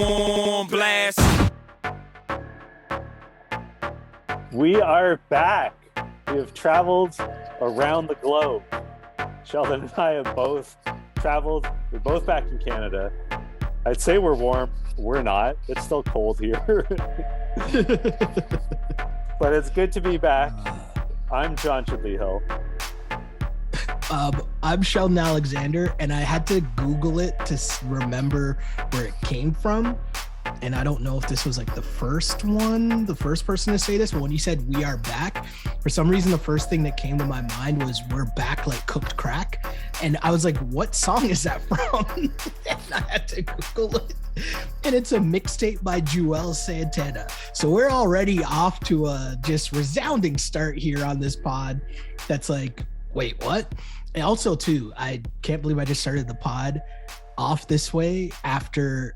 on blast. We are back. We have traveled around the globe. Sheldon and I have both traveled. We're both back in Canada. I'd say we're warm. We're not. It's still cold here. But it's good to be back. I'm John Hill. I'm Sheldon Alexander, and I had to Google it to remember where it came from. And I don't know if this was like the first person to say this, but when you said we are back, for some reason, the first thing that came to my mind was we're back like cooked crack. And I was like, what song is that from? And I had to Google it. And it's a mixtape by Joel Santana. So we're already off to a just resounding start here on this pod. That's like, wait, what? And also too, I can't believe I just started the pod off this way after,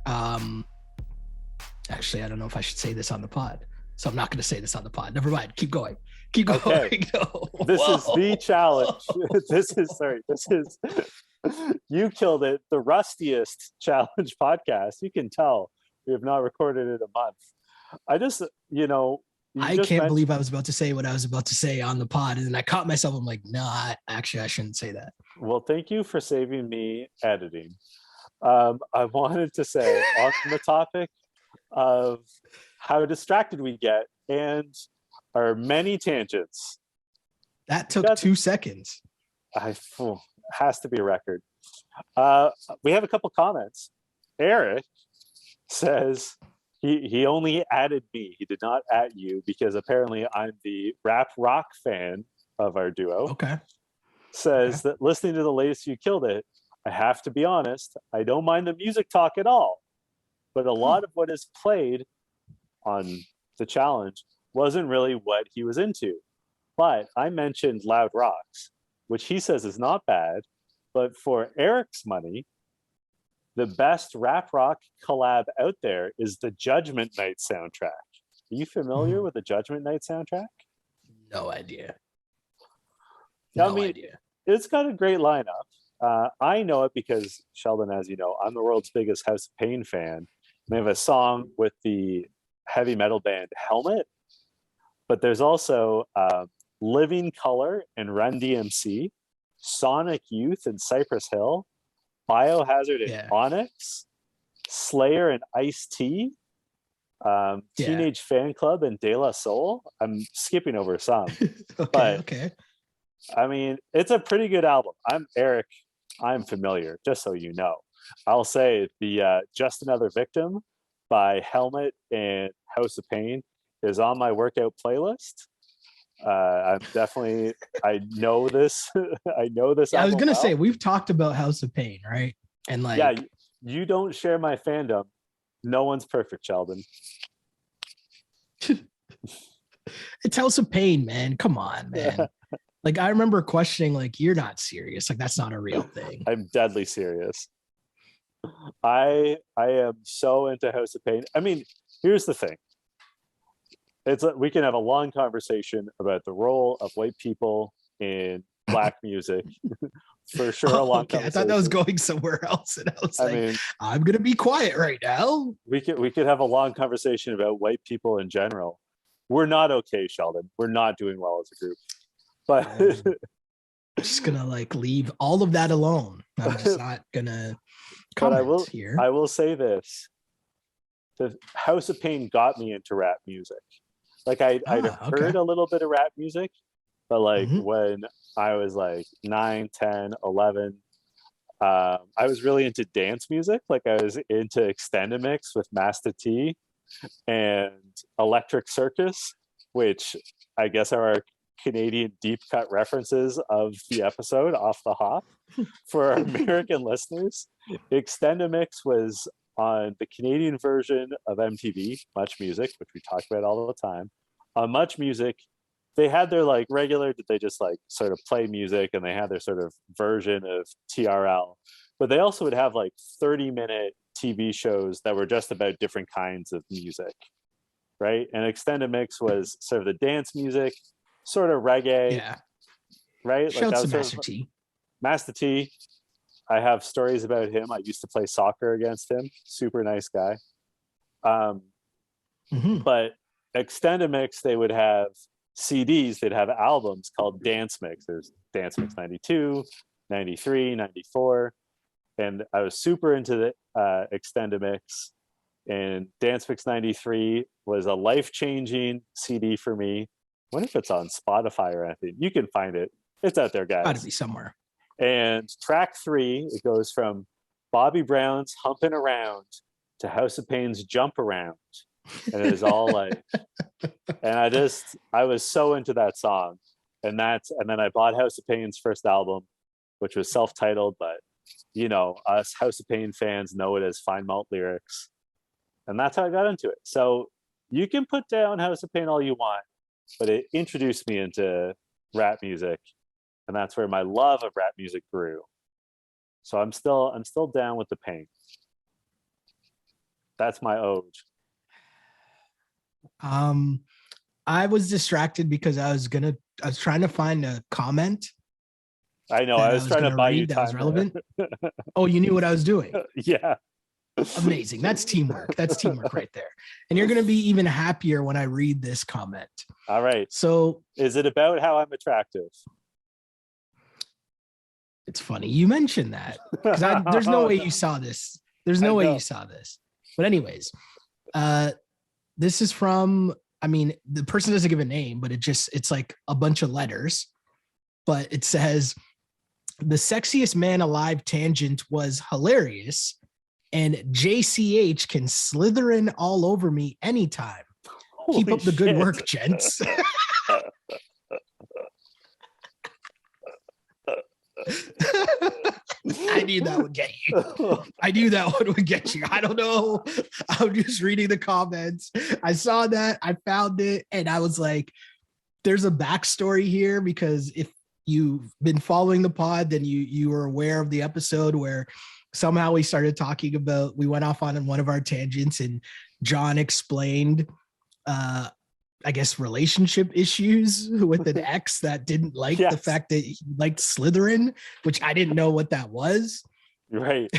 actually, I don't know if I should say this on the pod. So I'm not going to say this on the pod. Never mind. Keep going. Okay. No. This is the challenge. This is you killed it. The rustiest challenge podcast. You can tell we have not recorded in a month. I can't believe I was about to say what I was about to say on the pod. And then I caught myself. I'm like, nah, actually, I shouldn't say that. Well, thank you for saving me editing. I wanted to say on the topic of how distracted we get and our many tangents. That took 2 seconds. Has to be a record. We have a couple comments. Eric says he only added me. He did not add you because apparently I'm the rap rock fan of our duo. Okay. Says that listening to the latest You Killed It, I have to be honest, I don't mind the music talk at all. But a lot of what is played on the challenge wasn't really what he was into. But I mentioned Loud Rocks, which he says is not bad. But for Eric's money, the best rap rock collab out there is the Judgment Night soundtrack. Are you familiar with the Judgment Night soundtrack? No idea. No idea. It's got a great lineup. I know it because, Sheldon, as you know, I'm the world's biggest House of Pain fan. They have a song with the heavy metal band Helmet, but there's also Living Color and Run DMC, Sonic Youth and Cypress Hill, Biohazard and Onyx, Slayer and Ice-T, Teenage Fan Club and De La Soul. I'm skipping over some. Okay. I mean, it's a pretty good album. I'm Eric. I'm familiar, just so you know. I'll say the Just Another Victim by Helmet and House of Pain is on my workout playlist. I know this. I know this. I was going to say, we've talked about House of Pain, right? And like, yeah, you don't share my fandom. No one's perfect, Sheldon. It's House of Pain, man. Come on, man. Like, I remember questioning, like, you're not serious. Like, that's not a real thing. I'm deadly serious. I am so into House of Pain. I mean, here's the thing. We can have a long conversation about the role of white people in Black music. For sure, a long conversation. I thought that was going somewhere else, and I was I'm gonna be quiet right now. We could have a long conversation about white people in general. We're not okay, Sheldon. We're not doing well as a group. But I'm just gonna leave all of that alone. I'm just not gonna comment here. I will say this: the House of Pain got me into rap music. Like I'd heard a little bit of rap music, but when I was 9, 10, 11, I was really into dance music. Like I was into Extendamix with Master T and Electric Circus, which I guess are our Canadian deep cut references of the episode off the hop. For our American listeners, Extendamix was on the Canadian version of MTV, Much Music, which we talk about all the time. On Much Music, they had their regular, did they just sort of play music, and they had their sort of version of TRL. But they also would have 30-minute TV shows that were just about different kinds of music, right? And Extendamix was sort of the dance music, sort of reggae, right? Shouts to Master T. Master T. I have stories about him. I used to play soccer against him. Super nice guy. But Extended Mix, they would have CDs, they'd have albums called Dance Mix. There's Dance Mix 92, 93, 94. And I was super into the Extended Mix. And Dance Mix 93 was a life-changing CD for me. I wonder if it's on Spotify or anything. You can find it. It's out there, guys. Gotta be somewhere. And track 3, it goes from Bobby Brown's Humping Around to House of Pain's Jump Around. And it is all like, and I was so into that song. And then I bought House of Pain's first album, which was self-titled, but you know, us House of Pain fans know it as Fine Malt Lyrics. And that's how I got into it. So you can put down House of Pain all you want, but it introduced me into rap music. And that's where my love of rap music grew. So I'm still down with the Pain. That's my ode. I was distracted because I was trying to find a comment. I know, I was trying to buy you time. That was relevant. Oh, you knew what I was doing. Yeah. Amazing. That's teamwork. That's teamwork right there. And you're going to be even happier when I read this comment. All right. So is it about how I'm attractive? It's funny you mentioned that, because there's no way you saw this. There's no way you saw this. But anyways, this is from, I mean, the person doesn't give a name, but it's like a bunch of letters. But it says, the sexiest man alive tangent was hilarious, and JCH can slither in all over me anytime. Keep up the good work, gents. I knew that would get you. I knew that one would get you. I don't know. I'm just reading the comments. I saw that. I found it. And I was like, there's a backstory here, because if you've been following the pod, then you were aware of the episode where somehow we started talking about, we went off on one of our tangents and John explained, I guess, relationship issues with an ex that didn't like the fact that he liked Slytherin, which I didn't know what that was. Right.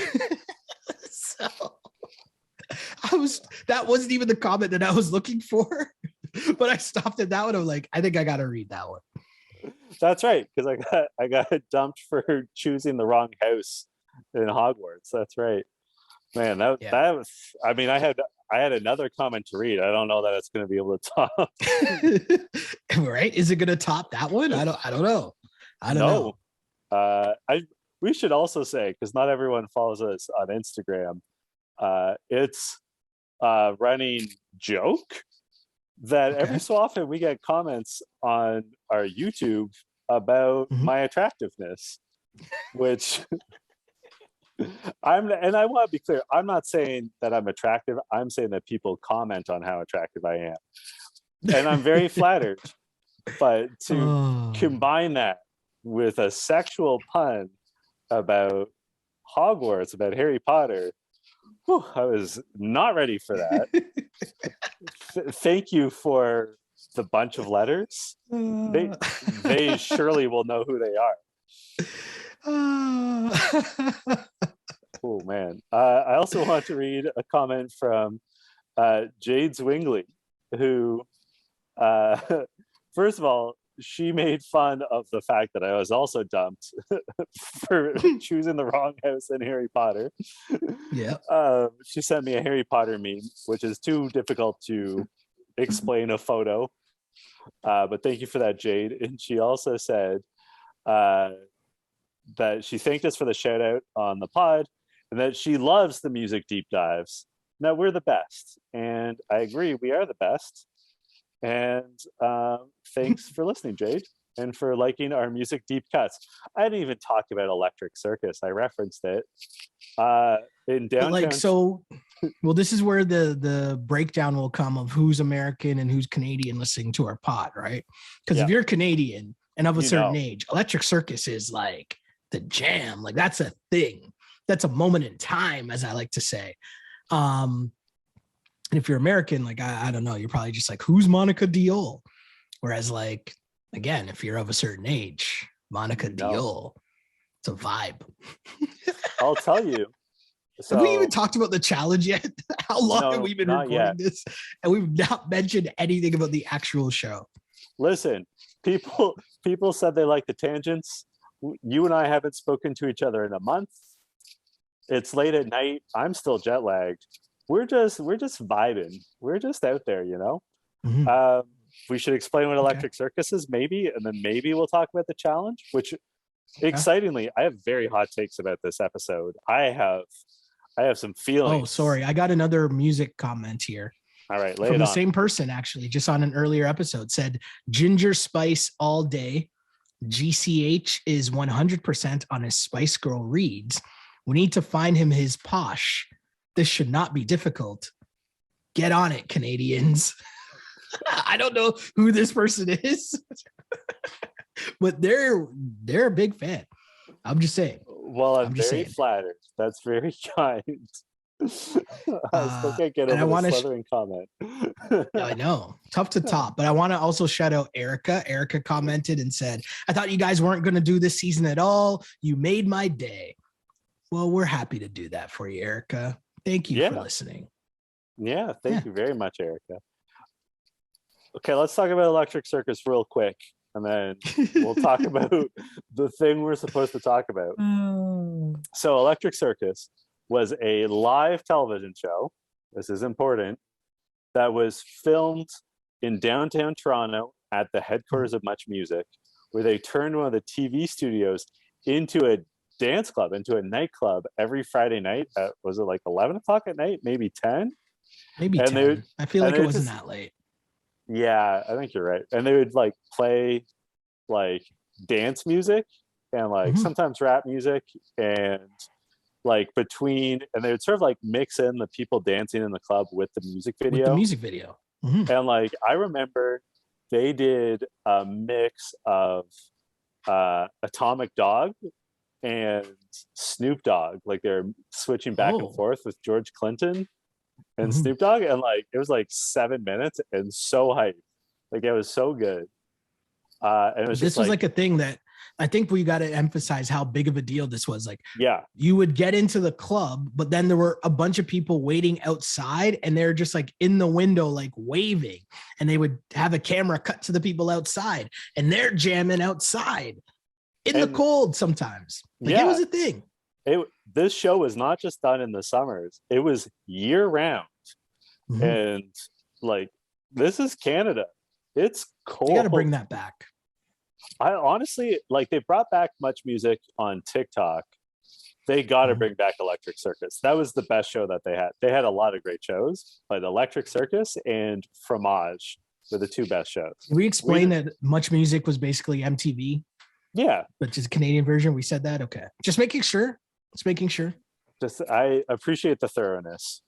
So that wasn't even the comment that I was looking for, but I stopped at that one. I'm like, I think I got to read that one. That's right. Cause I got dumped for choosing the wrong house in Hogwarts. That's right, man. That was, I mean, I had another comment to read. I don't know that it's going to be able to top. Right? Is it going to top that one? I don't know. I don't know. We should also say, because not everyone follows us on Instagram, it's a running joke that every so often we get comments on our YouTube about my attractiveness, which I want to be clear. I'm not saying that I'm attractive. I'm saying that people comment on how attractive I am. And I'm very flattered. But to combine that with a sexual pun about Hogwarts, about Harry Potter, I was not ready for that. Thank you for the bunch of letters. They surely will know who they are. Oh man. I also want to read a comment from Jade Zwingli, who first of all, she made fun of the fact that I was also dumped for choosing the wrong house in Harry Potter. Yeah. She sent me a Harry Potter meme, which is too difficult to explain a photo. But thank you for that, Jade. And she also said that she thanked us for the shout out on the pod, and that she loves the music deep dives. Now we're the best. And I agree, we are the best. And thanks for listening, Jade, and for liking our music deep cuts. I didn't even talk about Electric Circus. I referenced it in downtown. Like, so, well, this is where the breakdown will come of who's American and who's Canadian listening to our pod, right? Because if you're Canadian and of a certain age, Electric Circus is like the jam. Like, that's a thing. That's a moment in time, as I like to say. And if you're American, like, I don't know, you're probably just like, who's Monica Diol? Whereas, like, again, if you're of a certain age, Monica Diol, it's a vibe. I'll tell you, Have we even So talked about the challenge yet? How long have no, we been not recording yet. this? And we've not mentioned anything about the actual show. Listen, people said they like the tangents. You and I haven't spoken to each other in a month. It's late at night. I'm still jet lagged. We're just vibing. We're just out there, you know. Mhm. We should explain what Okay. electric circus is, maybe, and then maybe we'll talk about the challenge. Which, Okay. excitingly, I have very hot takes about this episode. I have some feelings. Oh, sorry. I got another music comment here All right, lay from it the on. same person, actually, just on an earlier episode. Said ginger spice all day. GCH is 100% on his Spice Girl reads. We need to find him his posh. This should not be difficult. Get on it, Canadians. I don't know who this person is, but they're a big fan. I'm just saying. Well, I'm just very saying. flattered. That's very kind. I still can't get and I over the wanna slithering comment. I know, tough to top, but I want to also shout out Erica. Erica commented and said, I thought you guys weren't going to do this season at all. You made my day. Well, we're happy to do that for you, Erica. Thank you for listening. Yeah, thank you very much, Erica. Okay, let's talk about Electric Circus real quick, and then we'll talk about the thing we're supposed to talk about. So Electric Circus was a live television show. This is important. That was filmed in downtown Toronto at the headquarters of Much Music, where they turned one of the TV studios into a dance club, into a nightclub every Friday night. Was it like 11 o'clock at night? Maybe 10? Maybe And 10. I feel like it wasn't that late. Yeah, I think you're right. And they would like play like dance music and like sometimes rap music, and like between, and they would sort of like mix in the people dancing in the club with the music video. And like I remember they did a mix of Atomic Dog and Snoop Dogg. Like they're switching back and forth with George Clinton and Snoop Dogg, and like it was like 7 minutes and so hype. Like it was so good. And it was this was like a thing that I think we got to emphasize how big of a deal this was. Like, you would get into the club, but then there were a bunch of people waiting outside, and they're just like in the window, like waving, and they would have a camera cut to the people outside, and they're jamming outside in the cold sometimes. Like, it was a thing. This show was not just done in the summers; it was year round. And like, this is Canada; it's cold. You got to bring that back. I honestly, like, they brought back Much Music on TikTok. They got to bring back Electric Circus. That was the best show that they had. They had a lot of great shows, but Electric Circus and Fromage were the two best shows. We explained that Much Music was basically MTV. Yeah. But just a Canadian version. We said that. Okay. Just making sure. I appreciate the thoroughness.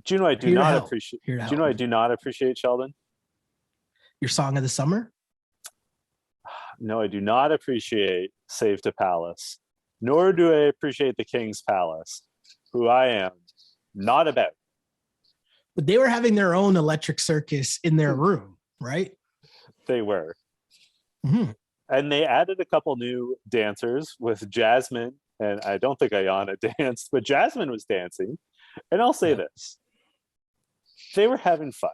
Do you know I do not appreciate? Do you know I do not appreciate, Sheldon? Your song of the summer? No, I do not appreciate Save to Palace, nor do I appreciate the King's Palace, who I am not about. But they were having their own Electric Circus in their room, right? They were. And they added a couple new dancers with Jasmine, and I don't think Ayana danced, but Jasmine was dancing. And I'll say this. They were having fun,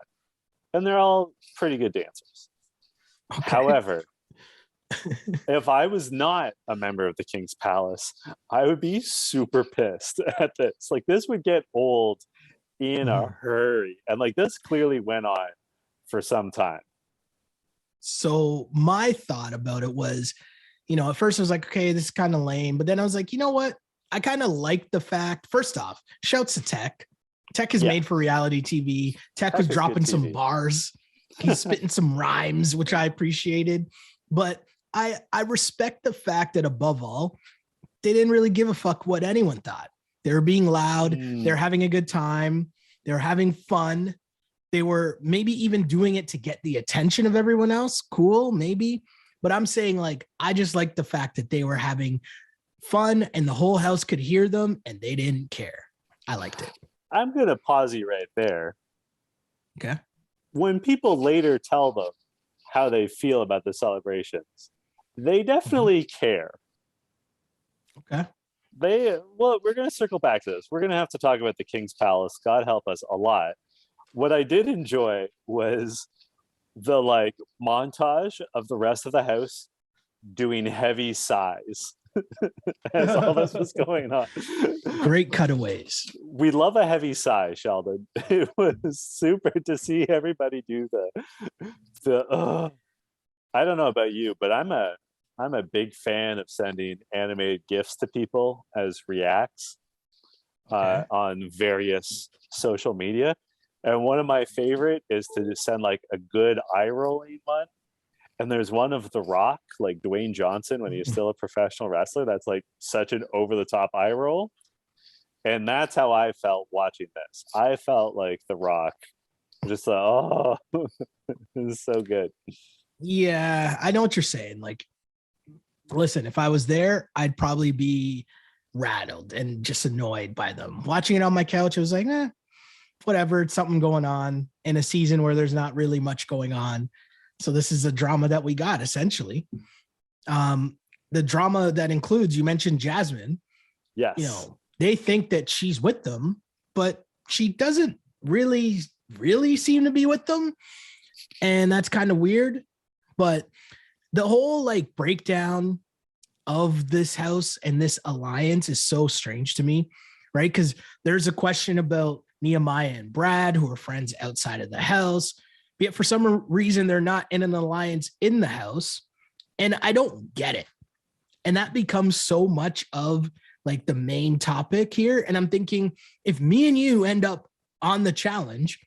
and they're all pretty good dancers. Okay. However, if I was not a member of the King's Palace, I would be super pissed at this. Like, this would get old in a hurry. And like, this clearly went on for some time. So my thought about it was, at first I was like, okay, this is kind of lame. But then I was like, you know what? I kind of like the fact, first off, shouts to Tech. Tech is made for reality TV. Tech was dropping some bars. He's spitting some rhymes, which I appreciated. But I respect the fact that, above all, they didn't really give a fuck what anyone thought. They were being loud. They're having a good time. They're having fun. They were maybe even doing it to get the attention of everyone else. Cool, maybe. But I'm saying, like, I just like the fact that they were having fun and the whole house could hear them and they didn't care. I liked it. I'm going to pause you right there. Okay. When people later tell them how they feel about the celebrations, they definitely care. Okay. we're going to circle back to this. We're going to have to talk about the King's Palace, God help us, a lot. What I did enjoy was the like montage of the rest of the house doing heavy sighs as all this was going on. Great cutaways. We love a heavy sigh, Sheldon. It was super to see everybody do the I don't know about you, but I'm a big fan of sending animated GIFs to people as reacts on various social media. And one of my favorite is to send like a good eye rolling one. And there's one of The Rock, like Dwayne Johnson, when he was still a professional wrestler. That's like such an over the top eye roll. And that's how I felt watching this. I felt like The Rock, just oh, it was so good. Yeah, I know what you're saying. Like, listen, if I was there, I'd probably be rattled and just annoyed by them. Watching it on my couch, I was like, whatever, it's something going on in a season where there's not really much going on. So this is a drama that we got, essentially. The drama that includes, you mentioned Jasmine. Yes. You know, they think that she's with them, but she doesn't really seem to be with them. And that's kind of weird. But the whole like breakdown of this house and this alliance is so strange to me, right? Because there's a question about Nehemiah and Brad, who are friends outside of the house, yet for some reason they're not in an alliance in the house. And I don't get it. And that becomes so much of like the main topic here. And I'm thinking, if me and you end up on the challenge,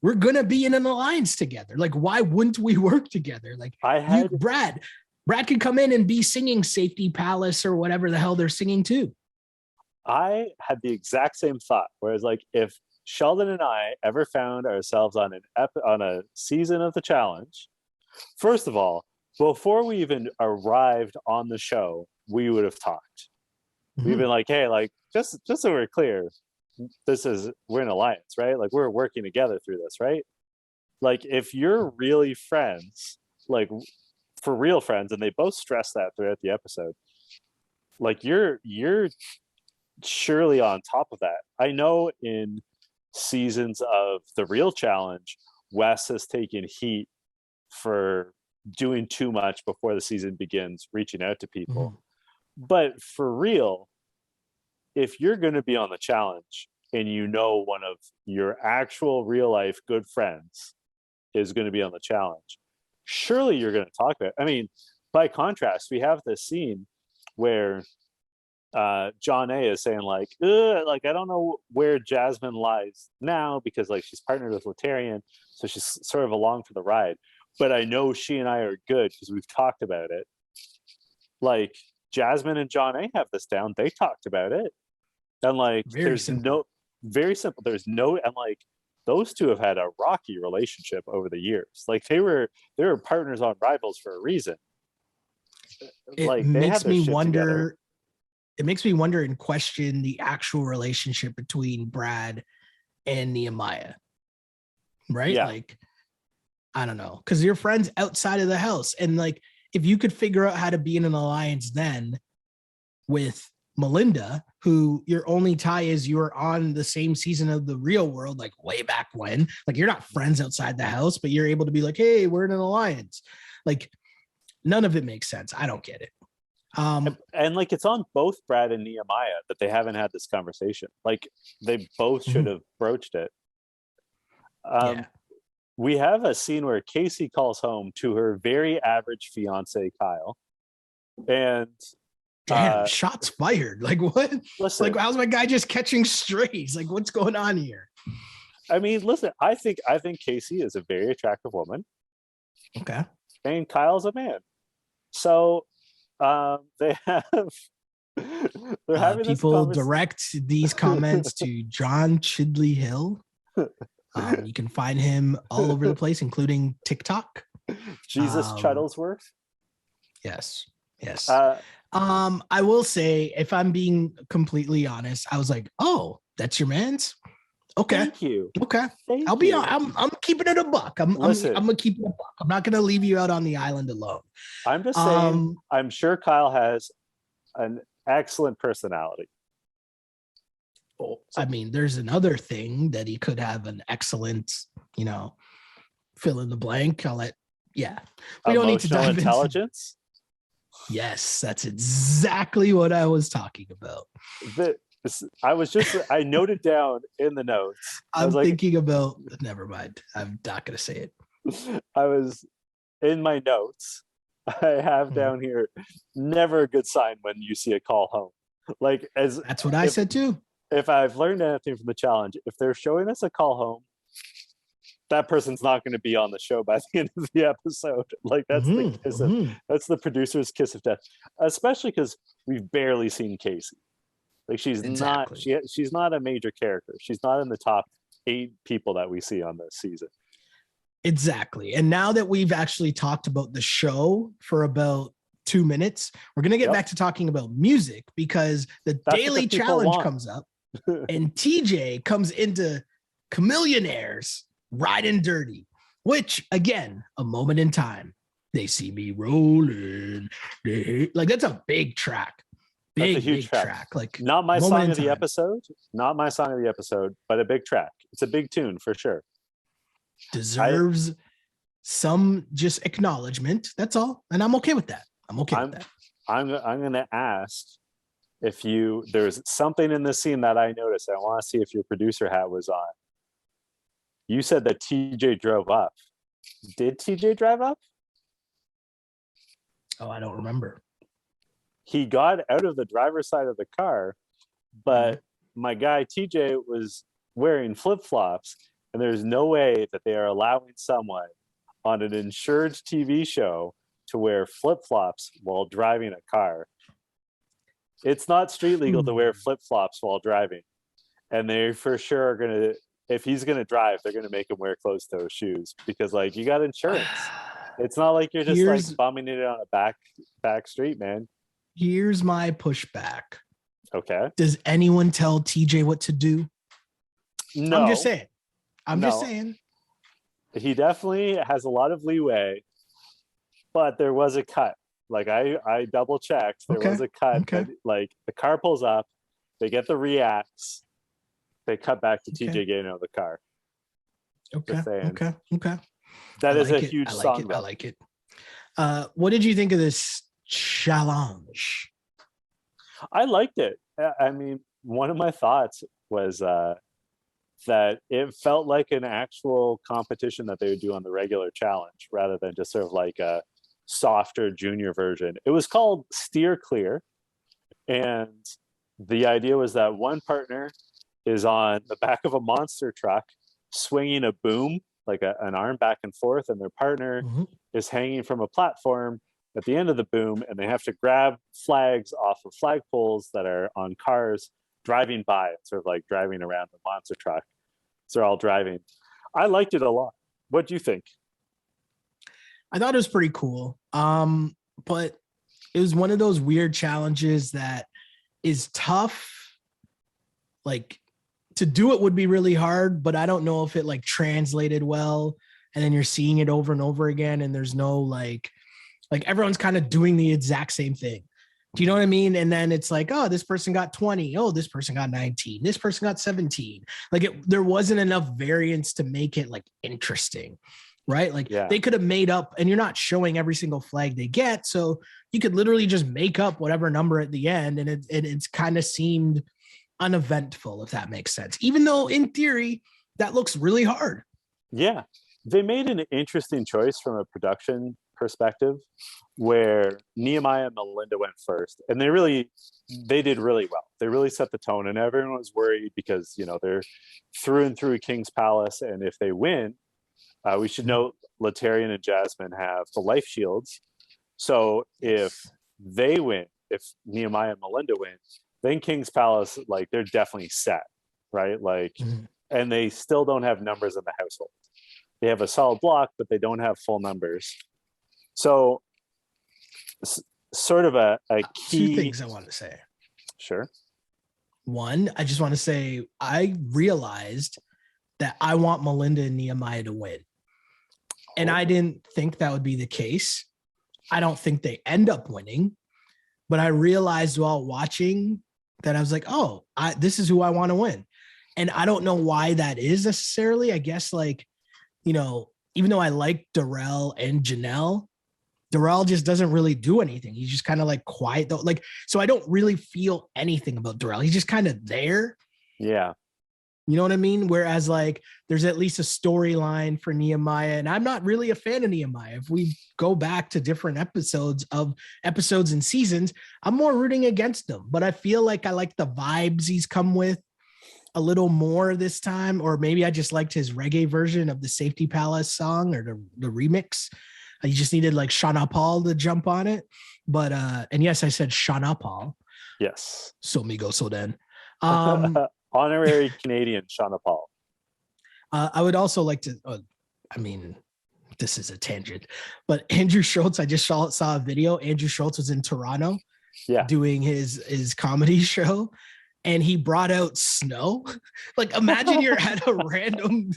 we're going to be in an alliance together. Like, why wouldn't we work together? Like, Brad could come in and be singing Safety Palace or whatever the hell they're singing too. I had the exact same thought. Whereas, like, if Sheldon and I ever found ourselves on a season of the challenge, first of all, before we even arrived on the show, we would have talked. We've been like, hey, like, just so we're clear, we're an alliance, right? Like, we're working together through this, right? Like, if you're really friends, like for real friends, and they both stress that throughout the episode, like you're surely on top of that. I know in seasons of the real challenge, Wes has taken heat for doing too much before the season begins, reaching out to people. But for real, if you're going to be on the challenge and you know one of your actual real life good friends is going to be on the challenge, surely you're going to talk about it. I mean, by contrast, we have this scene where John A is saying like I don't know where Jasmine lies now because like she's partnered with Latarian, so she's sort of along for the ride. But I know she and I are good because we've talked about it. Like, Jasmine and John A have this down. They talked about it. And like, very simple. There's no, and like, those two have had a rocky relationship over the years. Like, they were partners on Rivals for a reason. It makes me wonder and question the actual relationship between Brad and Nehemiah. Right? Yeah. Like, I don't know. Because you're friends outside of the house. And like, if you could figure out how to be in an alliance then with Melinda, who your only tie is you're on the same season of the real world, like way back when, like you're not friends outside the house, but you're able to be like, hey, we're in an alliance. Like, none of it makes sense. I don't get it. And like, it's on both Brad and Nehemiah that they haven't had this conversation. Like, they both should have broached it. Yeah. We have a scene where Casey calls home to her very average fiance, Kyle. And damn, shots fired. Like, what? Listen, like, how's my guy just catching strays? Like, what's going on here? I mean, listen, I think Casey is a very attractive woman. Okay. And Kyle's a man. So they have they're having people direct these comments to John Chidley Hill. You can find him all over the place, including TikTok. Jesus Shuttlesworth. Yes. I will say, if I'm being completely honest, I was like, "Oh, that's your man's." Okay. Thank you. Okay. I'm keeping it a buck. I'm gonna keep it a buck. I'm not gonna leave you out on the island alone. I'm just saying. I'm sure Kyle has an excellent personality. Well, I mean, there's another thing that he could have an excellent, fill in the blank. We don't need to dive intelligence. Yes, that's exactly what I was talking about. I noted down in the notes. I'm thinking about, never mind. I'm not going to say it. I was in my notes. I have down here, never a good sign when you see a call home. That's what I said too. If I've learned anything from the challenge, if they're showing us a call home, that person's not going to be on the show by the end of the episode. That's the kiss that's the producer's kiss of death, especially because we've barely seen Casey. She's not a major character. She's not in the top 8 people that we see on this season. Exactly. And now that we've actually talked about the show for about 2 minutes, we're going to get back to talking about music, because that's daily challenge comes up and TJ comes into Chameleonaires Riding Dirty, which, again, a moment in time. They see me rolling. That's a big track. That's a huge track. Not my song of the episode. Not my song of the episode, but a big track. It's a big tune for sure. Deserves some just acknowledgement. That's all. And I'm okay with that. I'm going to ask if there's something in this scene that I noticed. I want to see if your producer hat was on. You said that TJ drove up. Did TJ drive up? Oh, I don't remember. He got out of the driver's side of the car, but my guy TJ was wearing flip-flops, and there's no way that they are allowing someone on an insured TV show to wear flip-flops while driving a car. It's not street legal to wear flip-flops while driving. And they for sure are going to, if he's going to drive, they're going to make him wear closed-toe shoes, because you got insurance. It's not like you're just bumming it on a back street, man. Here's my pushback. Okay. Does anyone tell TJ what to do? No. I'm just saying. He definitely has a lot of leeway, but there was a cut. I double checked. There was a cut. Okay. The car pulls up, they get the reacts, they cut back to TJ getting out of the car. Okay. That is a huge song. I like it. What did you think of this challenge? I liked it. I mean, one of my thoughts was that it felt like an actual competition that they would do on the regular challenge, rather than just sort of like a softer junior version. It was called Steer Clear, and the idea was that one partner is on the back of a monster truck swinging a boom, an arm back and forth, and their partner is hanging from a platform at the end of the boom, and they have to grab flags off of flagpoles that are on cars driving by, sort of driving around the monster truck. So they're all driving. I liked it a lot. What do you think? I thought it was pretty cool. But it was one of those weird challenges that is tough. To do it would be really hard, but I don't know if it translated well. And then you're seeing it over and over again, and there's no everyone's kind of doing the exact same thing. Do you know what I mean? And then it's oh, this person got 20. Oh, this person got 19. This person got 17. There wasn't enough variance to make it interesting, right? They could have made up, and you're not showing every single flag they get. So you could literally just make up whatever number at the end. And it's kind of seemed uneventful, if that makes sense, even though in theory that looks really hard. Yeah. They made an interesting choice from a production perspective, where Nehemiah and Melinda went first, and they did really well. They really set the tone, and everyone was worried because they're through and through King's Palace, and if they win, we should note Latarian and Jasmine have the life shields. So if they win, if Nehemiah and Melinda win, then King's Palace, they're definitely set, right? And they still don't have numbers in the household. They have a solid block, but they don't have full numbers. So sort of a key... Two things I want to say. Sure. One, I just want to say I realized that I want Melinda and Nehemiah to win. And I didn't think that would be the case. I don't think they end up winning. But I realized while watching that I was like, oh, this is who I want to win. And I don't know why that is necessarily. I guess like, you know, even though I like Darrell and Janelle, Darrell just doesn't really do anything. He's just kind of like quiet though. Like, so I don't really feel anything about Darrell. He's just kind of there. Yeah. You know what I mean? Whereas like there's at least a storyline for Nehemiah, and I'm not really a fan of Nehemiah. If we go back to different episodes and seasons, I'm more rooting against him, but I feel like I like the vibes he's come with a little more this time, or maybe I just liked his reggae version of the Safety Palace song or the remix. You just needed like Shauna Paul to jump on it. But and yes, I said Shauna Paul. Yes. So me go so then. Honorary Canadian Shauna Paul. I would also like to, I mean, this is a tangent, but Andrew Schultz, I just saw a video. Andrew Schultz was in Toronto doing his comedy show, and he brought out snow. Like, imagine you're at a random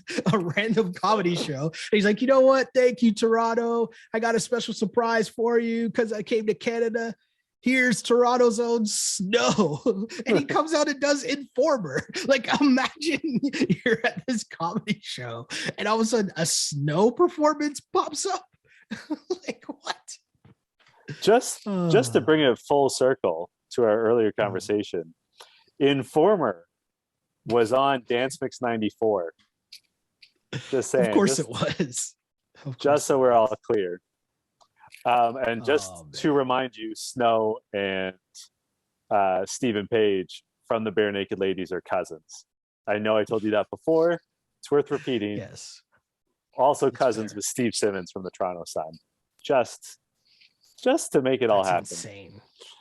comedy show. And he's like, you know what? Thank you, Toronto. I got a special surprise for you because I came to Canada. Here's Toronto's own snow. And he comes out and does Informer. Like, imagine you're at this comedy show and all of a sudden a snow performance pops up. Like, what? Just to bring it full circle to our earlier conversation, Informer was on Dance Mix 94. Just saying. Of course it was. Just so we're all clear. And just to remind you, Snow and Stephen Page from the Bare Naked Ladies are cousins. I know I told you that before. It's worth repeating. Yes. Also cousins with Steve Simmons from the Toronto Sun. Just to make it all happen. Insane.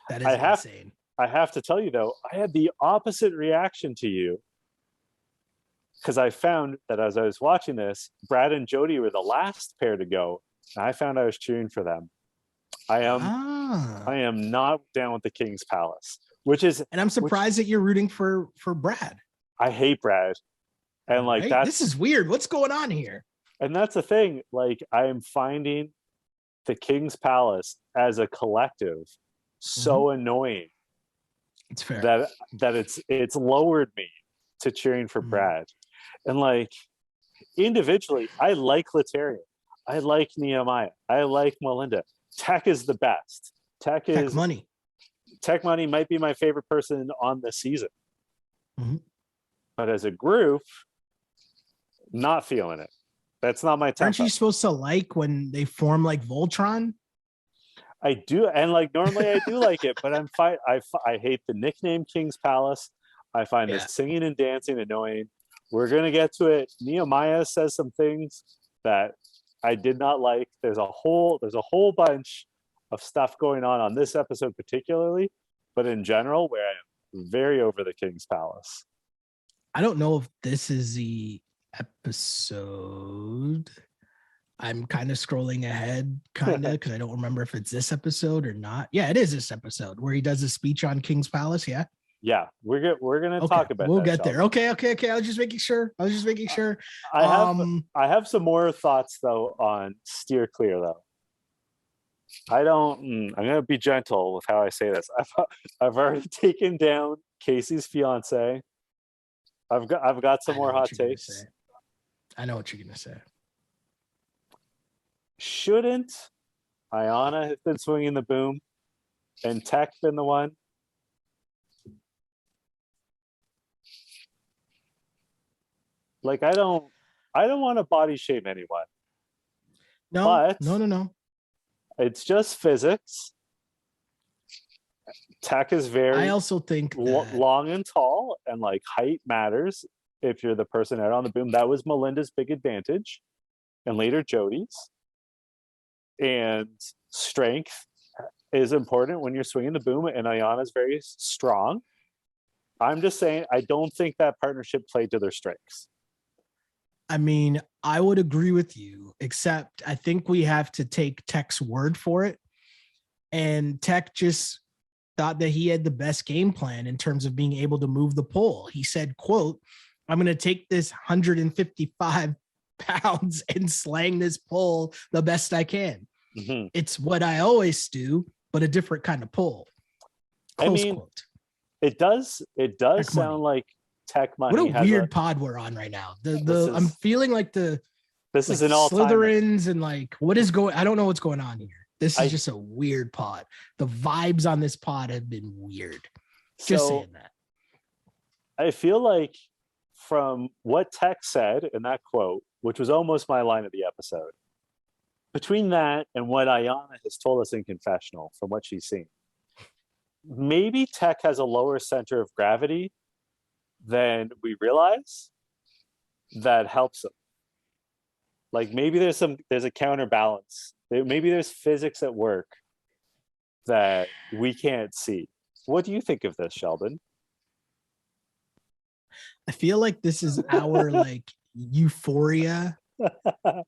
That is insane. I have to tell you, though, I had the opposite reaction to you because I found that as I was watching this, Brad and Jody were the last pair to go. And I found I was cheering for them. I am not down with the King's Palace, and I'm surprised that you're rooting for Brad. I hate Brad, and like this is weird. What's going on here? And that's the thing. Like, I am finding the King's Palace as a collective so annoying. It's fair that it's lowered me to cheering for Brad, and like individually, I like Letarian. I like Nehemiah. I like Melinda. Tech is the best. Tech Money might be my favorite person on this season. But as a group, not feeling it. That's not my tempo. Aren't you supposed to like when they form like Voltron? I do, and like normally I do like it, but I hate the nickname King's Palace. I find the singing and dancing annoying. We're gonna get to it. Nehemiah says some things that I did not like. There's a whole bunch of stuff going on this episode particularly, but in general, where I am very over the King's Palace. I don't know if this is the episode. I'm kind of scrolling ahead, because I don't remember if it's this episode or not. Yeah, it is this episode where he does a speech on King's Palace. Yeah. Yeah, we're gonna talk about. We'll get there. Okay. I was just making sure. I have some more thoughts though on Steer Clear though. I'm gonna be gentle with how I say this. I've already taken down Casey's fiance. I've got some more hot takes. I know what you're gonna say. Shouldn't Ayanna have been swinging the boom, and Tech been the one? Like, I don't want to body shame anyone. No. It's just physics. Tech is very. I also think long and tall, and like height matters if you're the person out on the boom. That was Melinda's big advantage, and later Jody's. And strength is important when you're swinging the boom, and Ayanna's very strong. I'm just saying, I don't think that partnership played to their strengths. I mean, I would agree with you, except I think we have to take Tech's word for it. And Tech just thought that he had the best game plan in terms of being able to move the pole. He said, quote, I'm going to take this 155 pounds and slang this pole the best I can. It's what I always do, but a different kind of pole. Close quote. It does Tech sound money. like Tech Money. What a weird pod we're on right now. I'm feeling like this like is an all-time Slytherins and like what is going. I don't know what's going on here. This is just a weird pod. The vibes on this pod have been weird. Just saying that. I feel like from what Tech said in that quote, which was almost my line of the episode, between that and what Ayana has told us in confessional from what she's seen, maybe Tech has a lower center of gravity than we realize that helps him. Like maybe there's a counterbalance. Maybe there's physics at work that we can't see. What do you think of this, Sheldon? I feel like this is our like Euphoria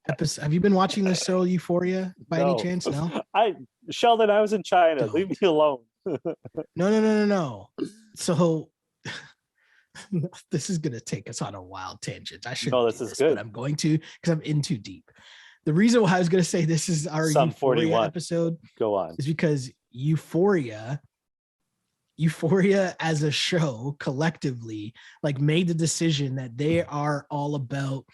episode. Have you been watching this show Euphoria by any chance? No. Sheldon, I was in China. Don't. Leave me alone. No. So this is gonna take us on a wild tangent. I shouldn't. No, this is good. But I'm going to because I'm in too deep. The reason why I was gonna say this is our Sum Euphoria 41. episode. Go on. Is because Euphoria as a show collectively like made the decision that they are all about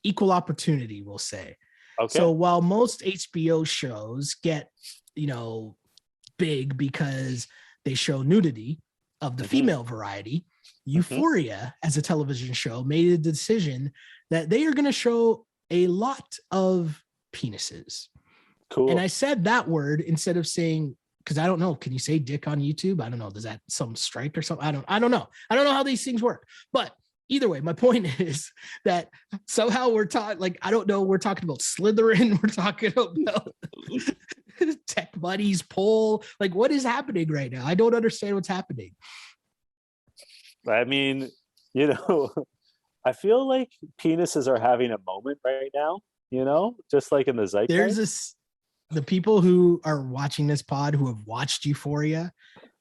equal opportunity, we'll say. Okay. So while most HBO shows get, big because they show nudity of the female variety, Euphoria as a television show made a decision that they are going to show a lot of penises. Cool. And I said that word instead of saying, because I don't know, can you say dick on YouTube? I don't know. Does that some strike or something? I don't know. I don't know how these things work. But either way, my point is that somehow we're talking, like, I don't know, we're talking about Slytherin, we're talking about Tech Money's poll. Like, what is happening right now? I don't understand what's happening. I mean, I feel like penises are having a moment right now, just like in the zeitgeist. The people who are watching this pod who have watched Euphoria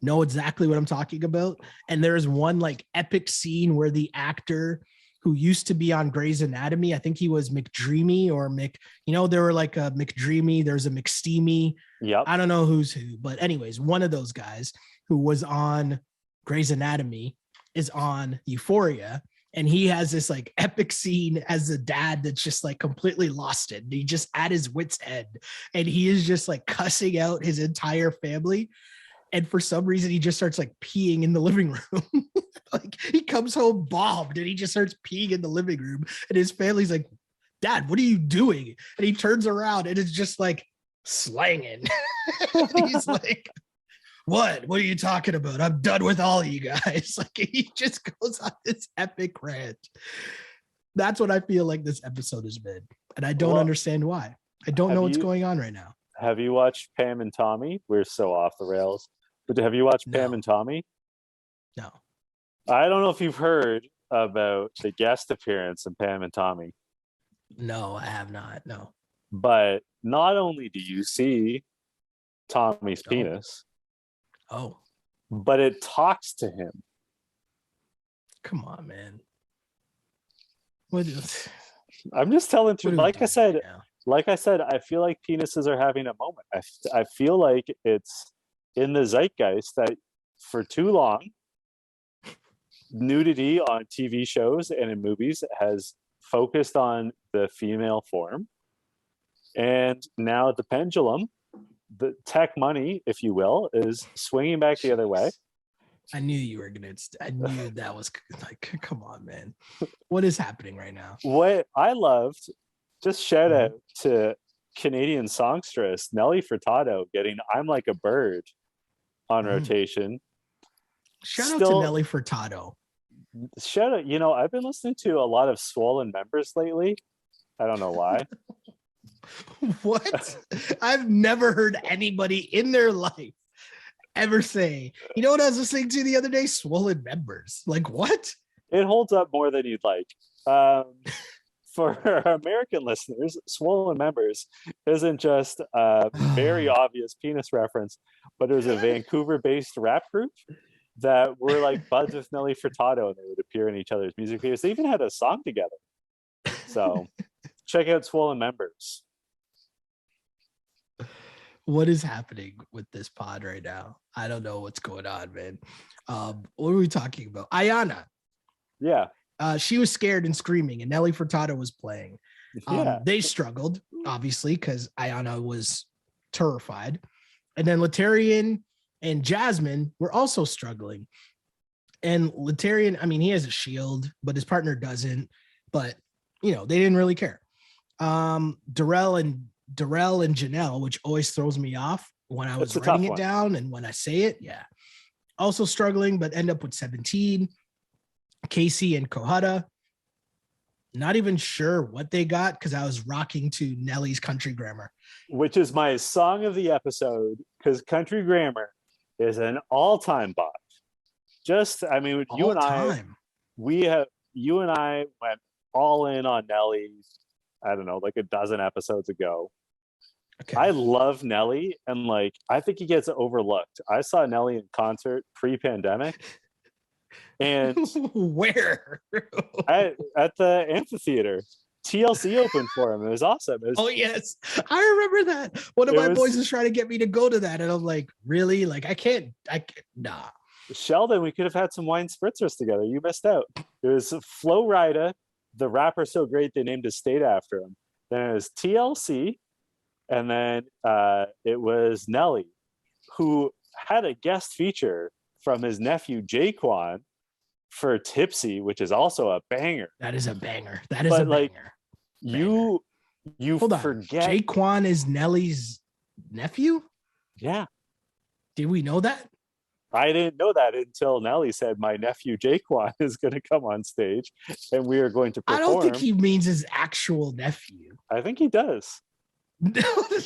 know exactly what I'm talking about. And there is one like epic scene where the actor who used to be on Grey's Anatomy, I think he was McDreamy or there were like a McDreamy, there's a McSteamy. Yep. I don't know who's who, but anyways, one of those guys who was on Grey's Anatomy is on Euphoria. And he has this like epic scene as a dad that's just like completely lost it. He just at his wit's end and he is just like cussing out his entire family. And for some reason, he just starts like peeing in the living room. Like he comes home bombed and he just starts peeing in the living room. And his family's like, Dad, what are you doing? And he turns around and it's just like slanging. He's like, What are you talking about? I'm done with all of you guys. Like he just goes on this epic rant. That's what I feel like this episode has been. And I don't understand why. I don't know what's going on right now. Have you watched Pam and Tommy? We're so off the rails. But have you watched Pam and Tommy? No. I don't know if you've heard about the guest appearance in Pam and Tommy. No, I have not. No. But not only do you see Tommy's penis, but it talks to him. Come on, man. I'm just telling you. Like I said, I feel like penises are having a moment. I feel like it's in the zeitgeist that for too long, nudity on TV shows and in movies has focused on the female form. And now the pendulum, the Tech Money, if you will, is swinging back the other way. I knew you were going to, I knew that was like, come on, man. What is happening right now? What I loved, just shout out to Canadian songstress Nellie Furtado getting I'm Like a Bird on rotation. Shout out to Nellie Furtado. Shout out, I've been listening to a lot of Swollen Members lately. I don't know why. What? I've never heard anybody in their life ever say, you know what I was listening to the other day? Swollen Members. Like, what? It holds up more than you'd like. For our American listeners, Swollen Members isn't just a very obvious penis reference, but it was a Vancouver-based rap group that were like buds with Nellie Furtado, and they would appear in each other's music videos. They even had a song together. So check out Swollen Members. What is happening with this pod right now? I don't know what's going on, man. What are we talking about? Ayana. Yeah. She was scared and screaming, and Nelly Furtado was playing. They struggled, obviously, because Ayana was terrified. And then Latarian and Jasmine were also struggling. And Latarian, I mean, he has a shield, but his partner doesn't. But, they didn't really care. Darrell and Janelle, which always throws me off when I was writing it down and when I say it. Yeah. Also struggling, but end up with 17. Casey and Kohada. Not even sure what they got because I was rocking to Nellie's Country Grammar, which is my song of the episode, because Country Grammar is an all-time bop. You and I went all in on Nellie, I don't know, like a dozen episodes ago. Okay. I love Nellie, and I think he gets overlooked. I saw Nellie in concert pre-pandemic. And where? at the amphitheater. TLC opened for him. It was awesome. Oh yes, I remember that. One of my boys was trying to get me to go to that, and I'm like, really? I can't. Nah. Sheldon, we could have had some wine spritzers together. You missed out. It was Flo Rida, the rapper so great they named his state after him. Then it was TLC, and then it was Nelly, who had a guest feature from his nephew Jaquan for Tipsy, which is also a banger. That is a banger. That is a banger. You Hold forget on. Jaquan is Nellie's nephew? Yeah. Did we know that? I didn't know that until Nellie said my nephew Jaquan is going to come on stage and we are going to perform. I don't think he means his actual nephew. I think he does. No,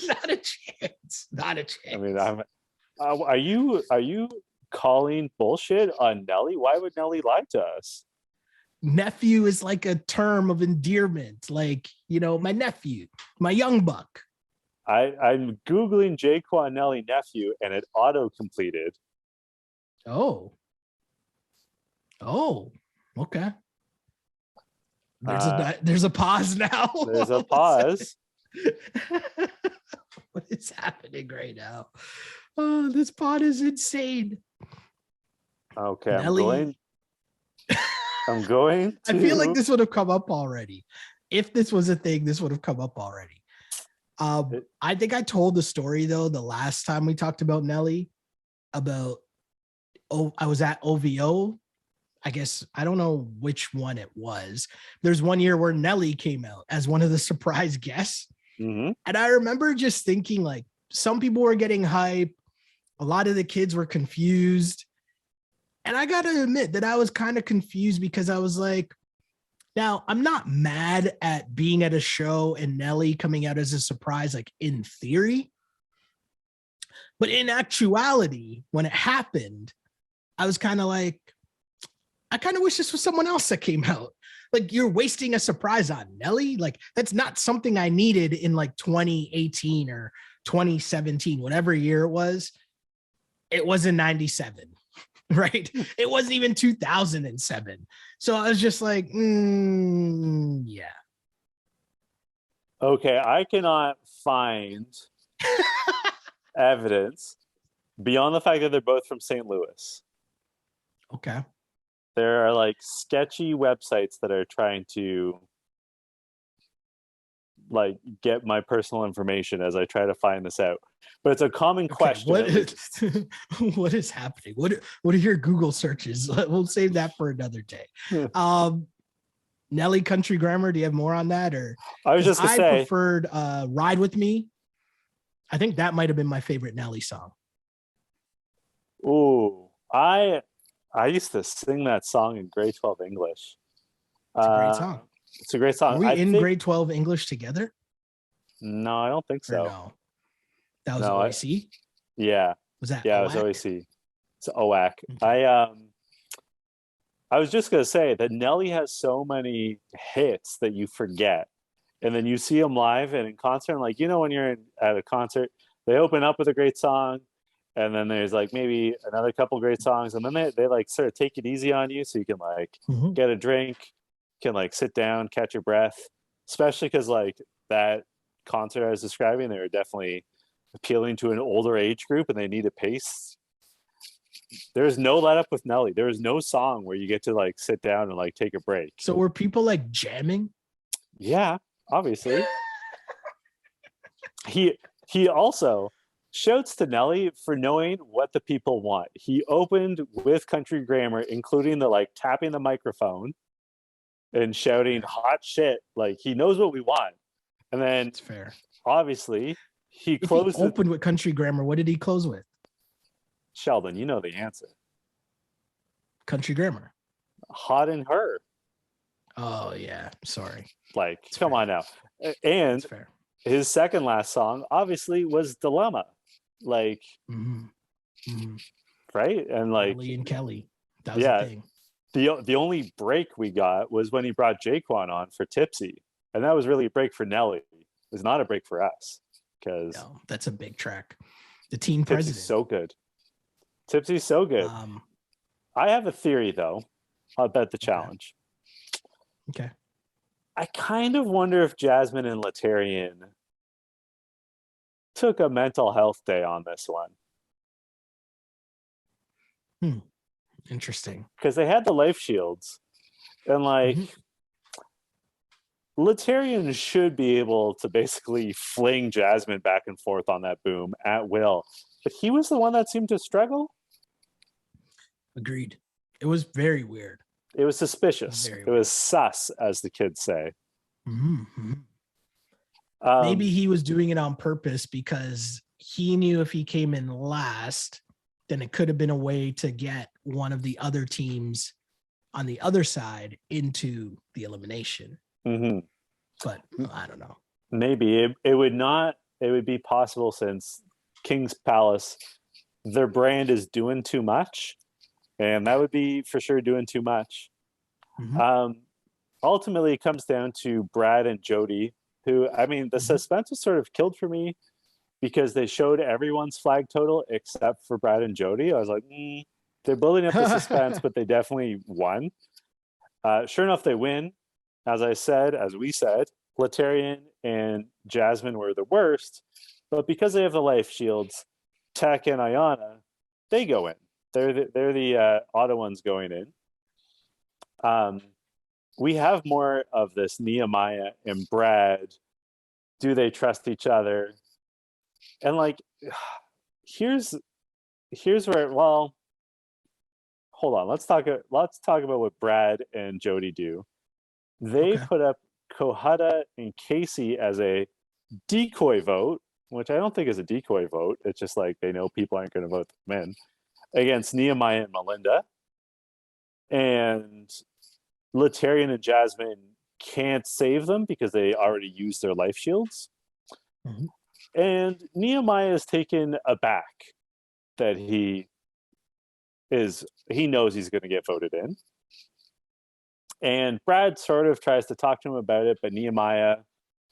not a chance. Not a chance. I mean, are you calling bullshit on Nellie? Why would Nellie lie to us? Nephew is like a term of endearment, my nephew, my young buck. I'm Googling Jaquan Nellie nephew and it auto completed. Oh, okay. There's a pause now. There's a pause. What is happening right now? Oh, this pod is insane. Okay, Nellie. I'm going I feel like this would have come up already. If this was a thing, this would have come up already. I think I told the story though the last time we talked about Nellie about I was at OVO. I guess I don't know which one it was. There's one year where Nellie came out as one of the surprise guests. Mm-hmm. And I remember just thinking some people were getting hype. A lot of the kids were confused. And I got to admit that I was kind of confused because I was like, now I'm not mad at being at a show and Nellie coming out as a surprise, in theory. But in actuality, when it happened, I was kind of like, I kind of wish this was someone else that came out. You're wasting a surprise on Nellie. That's not something I needed in 2018 or 2017, whatever year it was. It was in 97. Right? It wasn't even 2007. So I was just like, yeah. Okay, I cannot find evidence beyond the fact that they're both from St. Louis. Okay. There are sketchy websites that are trying to get my personal information as I try to find this out. But it's a common question. What is happening? What are your Google searches? We'll save that for another day. Nellie Country Grammar, do you have more on that? Or I was just gonna say, I preferred Ride With Me. I think that might have been my favorite Nellie song. Ooh, I used to sing that song in grade 12 English. It's a great song. It's a great song. Are we in grade 12 English together? No, I don't think so. Or no. That was OAC? Yeah. Was that Yeah, OAC? It was OAC. It's OAC. Okay. I was just gonna say that Nellie has so many hits that you forget. And then you see them live and in concert, when you're at a concert, they open up with a great song, and then there's maybe another couple great songs, and then they sort of take it easy on you so you can get a drink, can sit down, catch your breath, especially because that concert I was describing, they were definitely appealing to an older age group and they need a pace. There's no let up with Nelly. There is no song where you get to like sit down and like take a break. So were people like jamming? Yeah, obviously. He also shouts to Nellie for knowing what the people want. He opened with country grammar, including the like tapping the microphone and shouting hot shit. Like he knows what we want. And then It's fair. Obviously he If closed he opened with country grammar, what did he close with? Sheldon, you know the answer. Country grammar. Hot in her. Oh yeah. Sorry. Like, It's come fair. on now. And It's fair. his second last song obviously was Dilemma. Like, right? And like Kelly and Kelly. That was the thing. The only break we got was when he brought Jaquan on for Tipsy. And that was really a break for Nelly. It was not a break for us. Because that's a big track. The team Tipsy's president. so good. Tipsy's so good. I have a theory though about the challenge. Okay. I kind of wonder if Jasmine and Latarian took a mental health day on this one. Interesting. Because they had the life shields. And like Latarian should be able to basically fling Jasmine back and forth on that boom at will. But he was the one that seemed to struggle. Agreed. It was very weird. It was suspicious. It was sus, as the kids say. Maybe he was doing it on purpose because he knew if he came in last, then it could have been a way to get one of the other teams on the other side into the elimination. But I don't know. Maybe it would not. It would be possible since King's Palace, their brand is doing too much, and that would be for sure doing too much. Ultimately, it comes down to Brad and Jody, who, I mean, the suspense was sort of killed for me because they showed everyone's flag total except for Brad and Jody. I was like, they're building up the suspense, but they definitely won. Sure enough, they win. As we said, Latarian and Jasmine were the worst, but because they have the life shields, Tech and Ayana, they go in. They're the auto ones going in. We have more of this Nehemiah and Brad. Do they trust each other? And like, here's where, well, hold on. Let's talk about what Brad and Jody do. They put up Kohada and Casey as a decoy vote, which I don't think is a decoy vote. It's just like they know people aren't going to vote them in, against Nehemiah and Melinda. And Latarian and Jasmine can't save them because they already used their life shields. And Nehemiah is taken aback that he knows he's going to get voted in. And Brad sort of tries to talk to him about it, but Nehemiah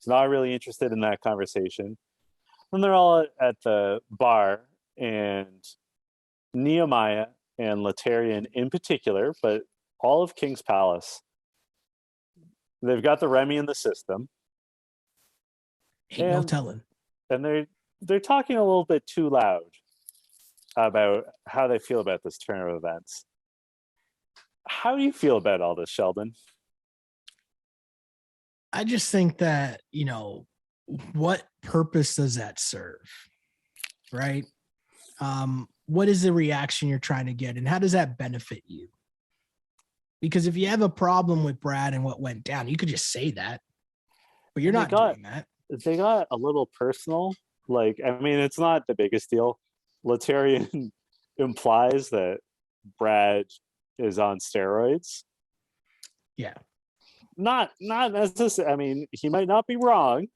is not really interested in that conversation. And they're all at the bar, and Nehemiah and Latarian in particular, but all of King's Palace, they've got the Remy in the system. Ain't no telling. And they're talking a little bit too loud about how they feel about this turn of events. How do you feel about all this, Sheldon? I just think that, what purpose does that serve? Right? What is the reaction you're trying to get, and how does that benefit you? Because if you have a problem with Brad and what went down, you could just say that, but you're not doing that. They got a little personal. Like, I mean, it's not the biggest deal. Latarian implies that Brad is on steroids. Yeah. Not necessarily. I mean, he might not be wrong,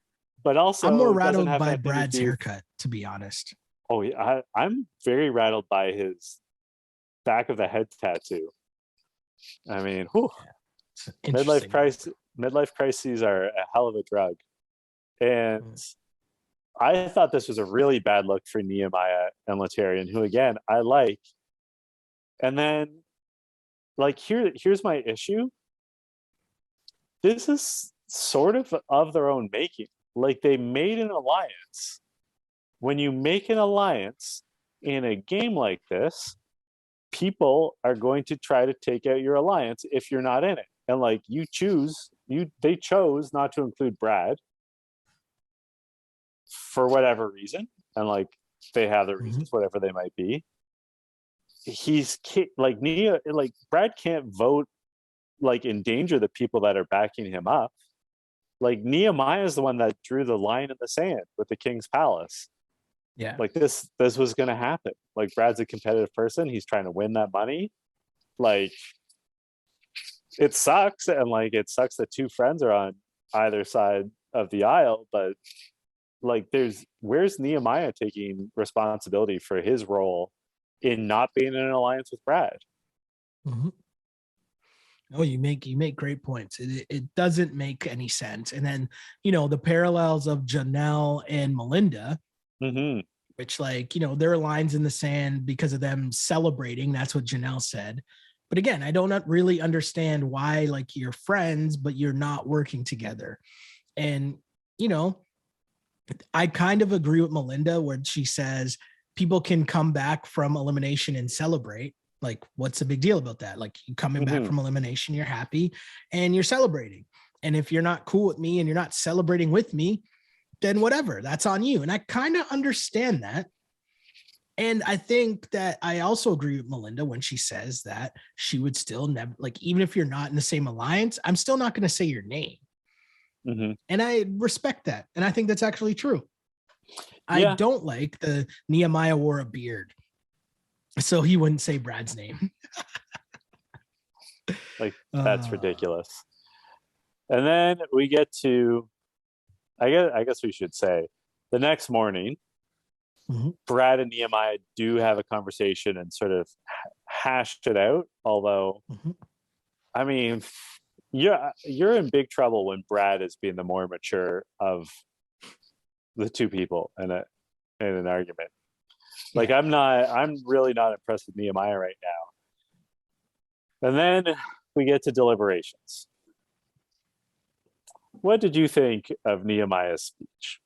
but also I'm more rattled by Brad's haircut, to be honest. Oh yeah, I'm very rattled by his back of the head tattoo. I mean, midlife crises are a hell of a drug, and I thought this was a really bad look for Nehemiah and Latarian, who again I like. And then, like, here's my issue. This is sort of their own making. Like, they made an alliance when you make an alliance in a game like this, people are going to try to take out your alliance if you're not in it. And like they chose not to include Brad for whatever reason. And like they have their reasons, whatever they might be. Brad can't vote, like endanger the people that are backing him up. Like Nehemiah is the one that drew the line in the sand with the king's palace. Yeah. Like this was going to happen. Like Brad's a competitive person. He's trying to win that money. Like it sucks. And like, it sucks that two friends are on either side of the aisle, but like where's Nehemiah taking responsibility for his role in not being in an alliance with Brad? Oh, you make great points. It doesn't make any sense. And then, you know, the parallels of Janelle and Melinda, which like, you know, there are lines in the sand because of them celebrating. That's what Janelle said. But again, I don't really understand why like you're friends, but you're not working together. And, you know, I kind of agree with Melinda when she says people can come back from elimination and celebrate. Like, what's the big deal about that? Like, you coming back from elimination, you're happy and you're celebrating. And if you're not cool with me and you're not celebrating with me, then whatever, that's on you. And I kind of understand that. And I think that I also agree with Melinda when she says that she would still never, like, even if you're not in the same alliance, I'm still not going to say your name. And I respect that. And I think that's actually true. I don't like the Nehemiah wore a beard, so he wouldn't say Brad's name. Like, that's ridiculous. And then we get to, I guess we should say, the next morning, Brad and Nehemiah do have a conversation and sort of hashed it out. Although, I mean, you're in big trouble when Brad is being the more mature of the two people in an argument. Like, I'm really not impressed with Nehemiah right now. And then we get to deliberations. What did you think of Nehemiah's speech?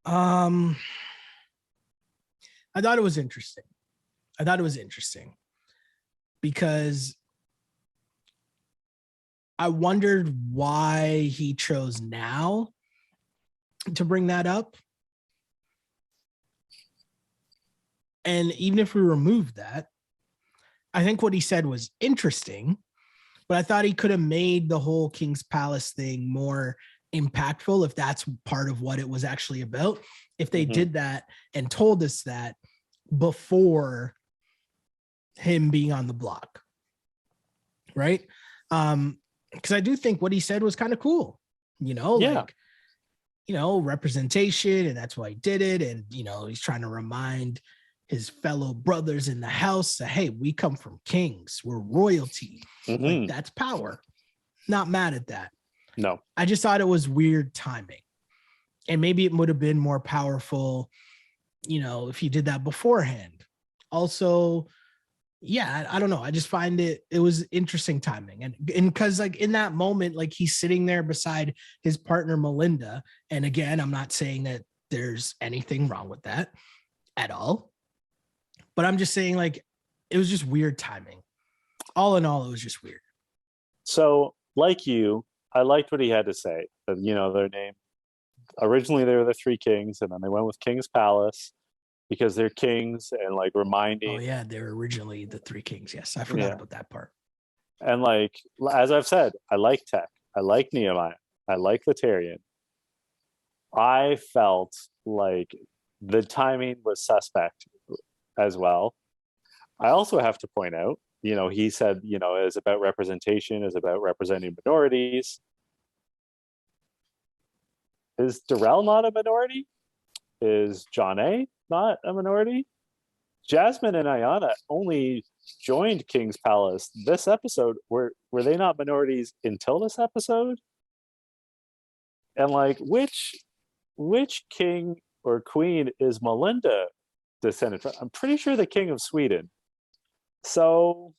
I thought it was interesting. Because I wondered why he chose now to bring that up. And even if we remove that, I think what he said was interesting, but I thought he could have made the whole King's Palace thing more impactful if that's part of what it was actually about. If they did that and told us that before him being on the block, right? Because I do think what he said was kind of cool, you know, like, you know, representation, and that's why he did it. And, you know, he's trying to remind his fellow brothers in the house that, hey, we come from kings, we're royalty. Like, that's power. Not mad at that. No. I just thought it was weird timing. And maybe it would have been more powerful, you know, if he did that beforehand. Also, I don't know. I just find it was interesting timing. And because like in that moment, like he's sitting there beside his partner, Melinda. And again, I'm not saying that there's anything wrong with that at all. But I'm just saying, like, it was just weird timing. All in all, it was just weird. So, like you, I liked what he had to say. You know, their name. Originally, they were the three kings, and then they went with King's Palace because they're kings, and like reminding. Oh yeah, they were originally the three kings. Yes, I forgot about that part. And like, as I've said, I like Tech. I like Nehemiah. I like Latarian. I felt like the timing was suspect as well. I also have to point out, you know, he said, you know, it's about representation, is about representing minorities. Is Darrell not a minority? Is John A not a minority? Jasmine and Ayana only joined King's Palace this episode. Were they not minorities until this episode? And like, which king or queen is Melinda descended from? I'm pretty sure the king of Sweden. So,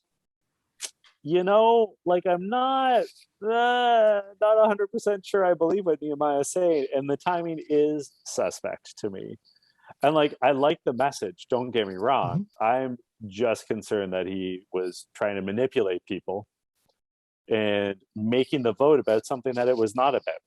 you know, like, I'm not 100% 100% sure I believe what Nehemiah is saying, and the timing is suspect to me. And like, I like the message, don't get me wrong. I'm just concerned that he was trying to manipulate people and making the vote about something that it was not about.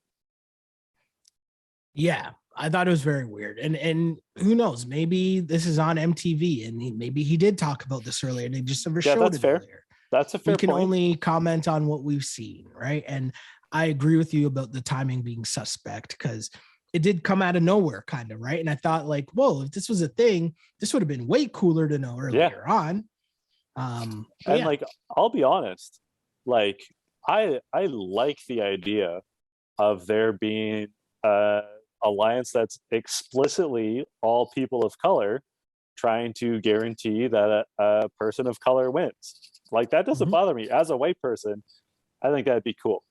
Yeah, I thought it was very weird. And who knows, maybe this is on MTV and maybe he did talk about this earlier and they just never showed that's it fair. earlier. That's a fair We can point. only comment on what we've seen, right? And I agree with you about the timing being suspect because it did come out of nowhere, kind of, right? And I thought, like, whoa, if this was a thing, this would have been way cooler to know earlier on. And like, I'll be honest, like, I like the idea of there being a alliance that's explicitly all people of color trying to guarantee that a person of color wins. Like, that doesn't bother me. As a white person, I think that'd be cool.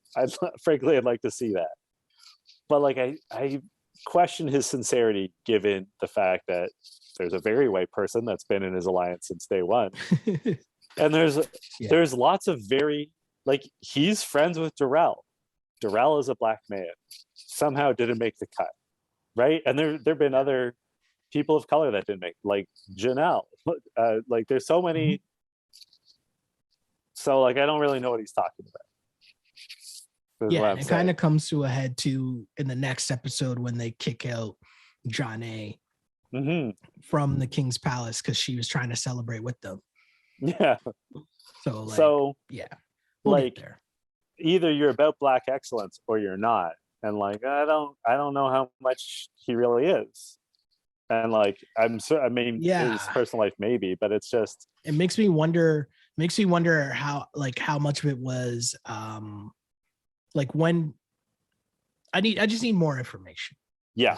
Frankly, I'd like to see that. But like, I question his sincerity given the fact that there's a very white person that's been in his alliance since day one. And there's lots of very, like, he's friends with Darrell. Darrell is a black man. Somehow didn't make the cut, right? And there've been other people of color that didn't make, like Janelle. Like, there's so many. So like, I don't really know what he's talking about. Yeah, and it kind of comes to a head too in the next episode when they kick out John A. From the King's Palace because she was trying to celebrate with them. Yeah. So yeah, we'll like, either you're about black excellence or you're not. And like, I don't know how much he really is. And like, I mean, his personal life maybe, but it's just, it makes me wonder how much of it was like when I just need more information. Yeah.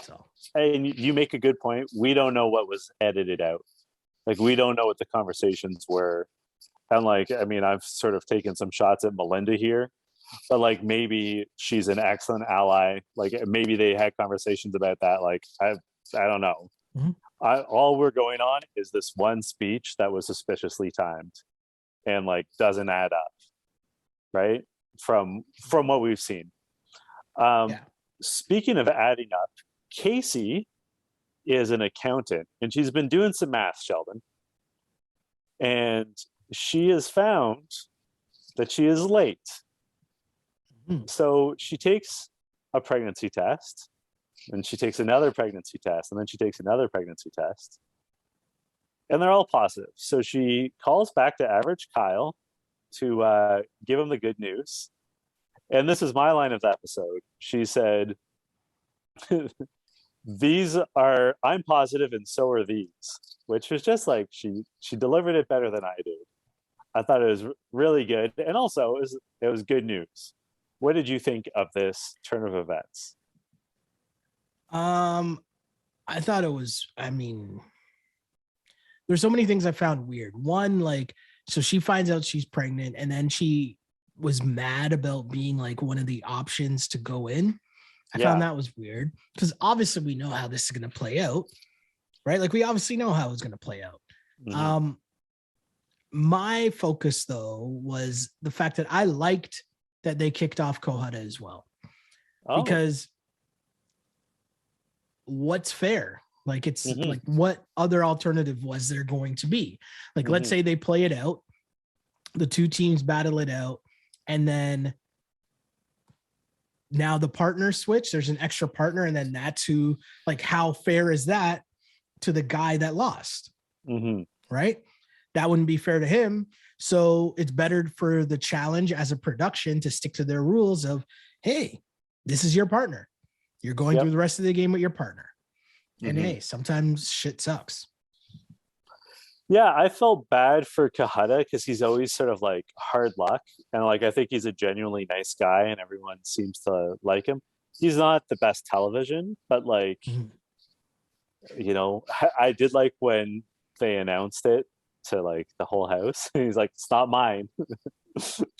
And you make a good point. We don't know what was edited out. Like, we don't know what the conversations were. And like, I mean, I've sort of taken some shots at Melinda here, but like, maybe she's an excellent ally. Like, maybe they had conversations about that. Like, I don't know. All we're going on is this one speech that was suspiciously timed and like doesn't add up, right? From what we've seen. Speaking of adding up, Casey is an accountant and she's been doing some math, Sheldon. And she has found that she is late. So she takes a pregnancy test, and she takes another pregnancy test, and then she takes another pregnancy test. And they're all positive. So she calls back to Average Kyle to give him the good news. And this is my line of the episode. She said, I'm positive and so are these, which was just like, she delivered it better than I did. I thought it was really good. And also it was good news. What did you think of this turn of events? I thought it was, I mean, there's so many things I found weird. One, like, so she finds out she's pregnant and then she was mad about being like one of the options to go in. I found that was weird because obviously we know how this is going to play out, right? Like, we obviously know how it's going to play out. My focus though was the fact that I liked that they kicked off Kohada as well, because what's fair? Like, it's like, what other alternative was there going to be? Like, let's say they play it out, the two teams battle it out, and then now the partners switch, there's an extra partner, and then that's who, like, how fair is that to the guy that lost? Right? That wouldn't be fair to him. So it's better for the challenge as a production to stick to their rules of, hey, this is your partner. You're going through the rest of the game with your partner. And hey, sometimes shit sucks. Yeah, I felt bad for Kahada because he's always sort of like hard luck. And like, I think he's a genuinely nice guy and everyone seems to like him. He's not the best television, but like, you know, I did like when they announced it to like the whole house. He's like, it's not mine.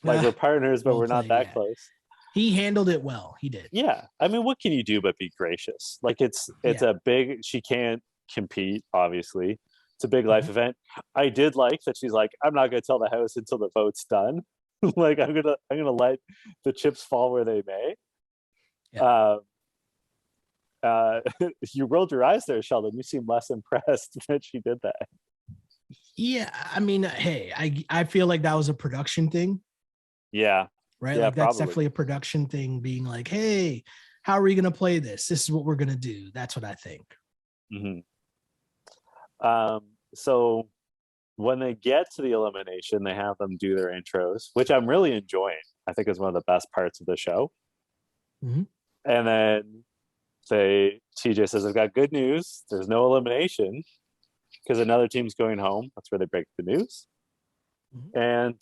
Like, we're partners, but we're not that close. He handled it well. He did. Yeah. I mean, what can you do but be gracious? Like, it's a big, she can't compete, obviously. It's a big life event. I did like that she's like, I'm not going to tell the house until the vote's done. Like, I'm gonna let the chips fall where they may. Uh, you rolled your eyes there, Sheldon. You seem less impressed that she did that. Yeah, I mean, hey, I feel like that was a production thing. Yeah. Right. Yeah, like that's probably. definitely a production thing, being like, hey, how are we going to play this? This is what we're going to do. That's what I think. So when they get to the elimination, they have them do their intros, which I'm really enjoying. I think is one of the best parts of the show. Mm-hmm. And then TJ says, I've got good news. There's no elimination because another team's going home. That's where they break the news. Mm-hmm. And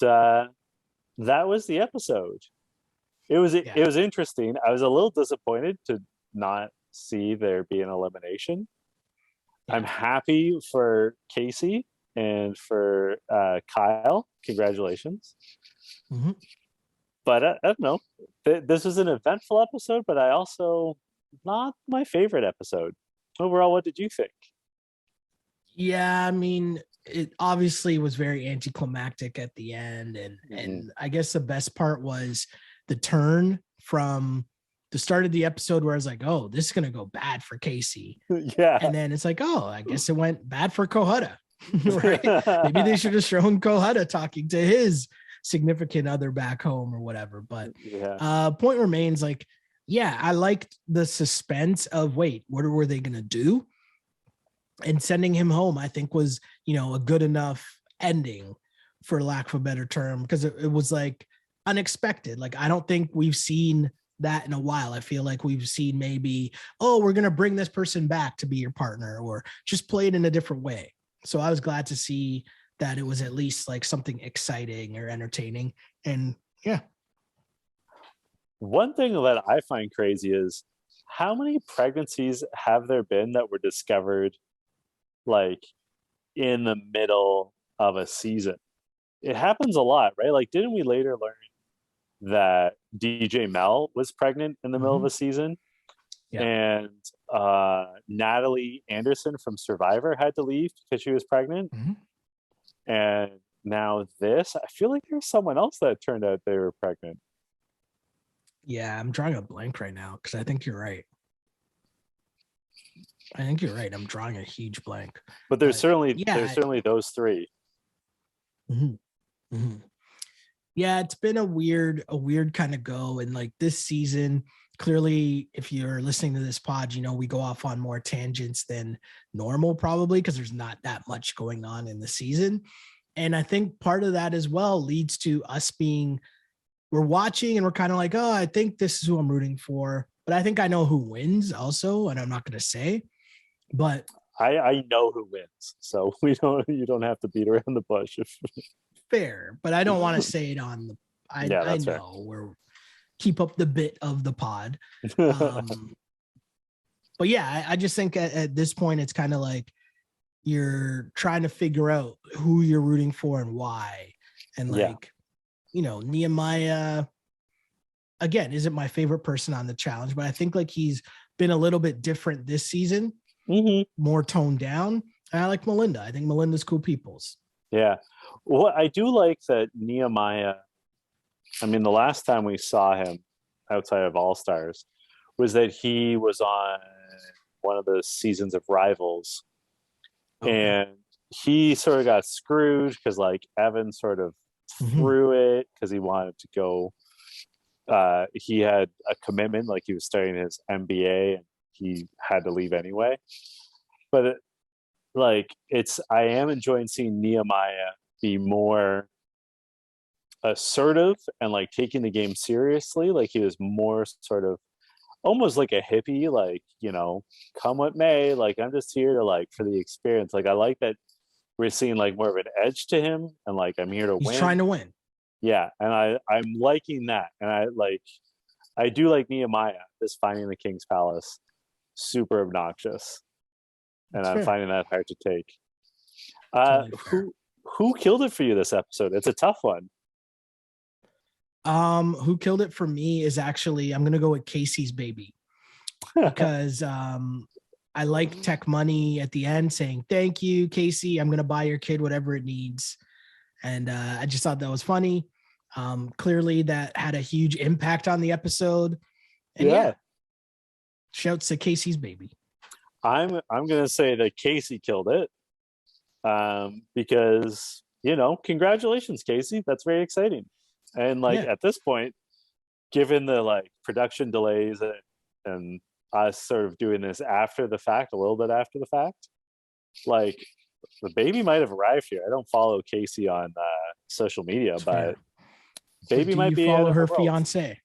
that was the episode. It was interesting. I was a little disappointed to not see there be an elimination. Yeah. I'm happy for Casey and for Kyle. Congratulations. Mm-hmm. But I don't know. This was an eventful episode, but I also not my favorite episode. Overall, what did you think? Yeah, I mean, it obviously was very anticlimactic at the end. And I guess the best part was the turn from the start of the episode where I was like, oh, this is going to go bad for Casey. Yeah. And then it's like, oh, I guess it went bad for Kohutta. Right? Maybe they should have shown Kohutta talking to his significant other back home or whatever. But point remains, like, yeah, I liked the suspense of, wait, what were they going to do? And sending him home, I think, was, a good enough ending, for lack of a better term, because it was like unexpected. Like, I don't think we've seen that in a while. I feel like we've seen maybe, oh, we're going to bring this person back to be your partner, or just play it in a different way. So I was glad to see that it was at least like something exciting or entertaining. And yeah. One thing that I find crazy is how many pregnancies have there been that were discovered like in the middle of a season? It happens a lot, right? Like, didn't we later learn that DJ Mel was pregnant in the middle of a season? Yeah. And Natalie Anderson from Survivor had to leave because she was pregnant. And now this, I feel like there's someone else that turned out they were pregnant. Yeah, I'm drawing a blank right now because I think you're right. I'm drawing a huge blank. But there's certainly those three. Mm-hmm. Mm-hmm. Yeah, it's been a weird kind of go. And like this season, clearly, if you're listening to this pod, we go off on more tangents than normal, probably because there's not that much going on in the season. And I think part of that as well leads to us we're watching and we're kind of like, oh, I think this is who I'm rooting for. But I think I know who wins also, and I'm not going to say. But I know who wins, so you don't have to beat around the bush. Fair, but I don't want to say it on the. I know fair. We're keep up the bit of the pod. But yeah, I just think at this point it's kind of like you're trying to figure out who you're rooting for and why, and like Nehemiah again isn't my favorite person on the challenge, but I think like he's been a little bit different this season, more toned down. And I like Melinda. I think Melinda's cool peoples. Yeah. Well, I do like that Nehemiah, I mean, the last time we saw him outside of All Stars was that he was on one of the seasons of Rivals. Okay. And he sort of got screwed because like Evan sort of threw it because he wanted to go. He had a commitment, like he was starting his MBA and he had to leave anyway. But I am enjoying seeing Nehemiah be more assertive and like taking the game seriously. Like he was more sort of almost like a hippie, like, come what may, like I'm just here to like for the experience. Like I like that we're seeing like more of an edge to him and like I'm here to win. He's trying to win. Yeah. And I'm liking that. And I do like Nehemiah, this Finding the King's Palace, super obnoxious. And I'm finding that hard to take. Who killed it for you this episode? It's a tough one. Who killed it for me is actually, I'm going to go with Casey's baby because I like Tech Money at the end saying, thank you, Casey. I'm going to buy your kid whatever it needs. And I just thought that was funny. Clearly that had a huge impact on the episode. And Shouts to Casey's baby. I'm gonna say that Casey killed it, because congratulations, Casey. That's very exciting. And at this point, given the production delays and us sort of doing this after the fact, a little bit after the fact, the baby might have arrived here. I don't follow Casey on social media, That's but fair. baby Do might you be follow her fiance. fiance?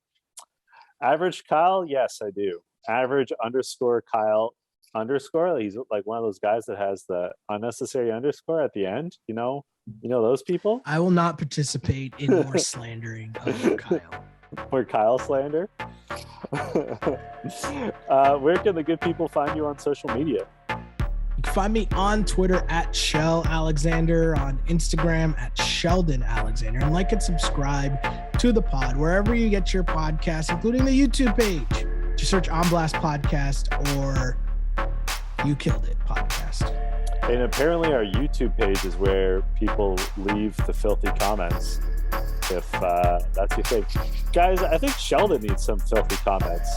Average Kyle, yes, I do. Average _ Kyle _ He's like one of those guys that has the unnecessary underscore at the end. You know those people. I will not participate in more slandering of Kyle. Or Kyle slander. Where can the good people find you on social media? You can find me on Twitter at Shell Alexander, on Instagram at Sheldon Alexander, and like and subscribe to the pod wherever you get your podcasts, including the YouTube page. Just search On Blast Podcast or You Killed It Podcast. And apparently our YouTube page is where people leave the filthy comments. If that's your thing. Guys, I think Sheldon needs some filthy comments.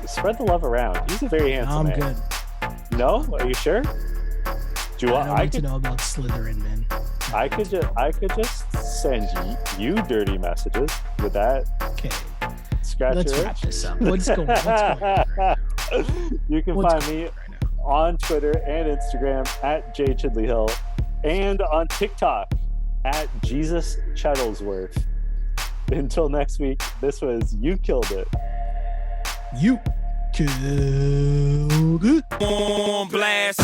Spread the love around. He's a very handsome man. I'm good. No? Are you sure? Do you want? I don't need to know about Slytherin, man. I could just send you dirty messages. Would that? Okay. Scratch Let's your wrap itch? this up. What's going on? You can find me on Twitter and Instagram at J Chidley Hill, and on TikTok at Jesus Chettlesworth. Until next week, this was You Killed It. You Killed It. On Blast.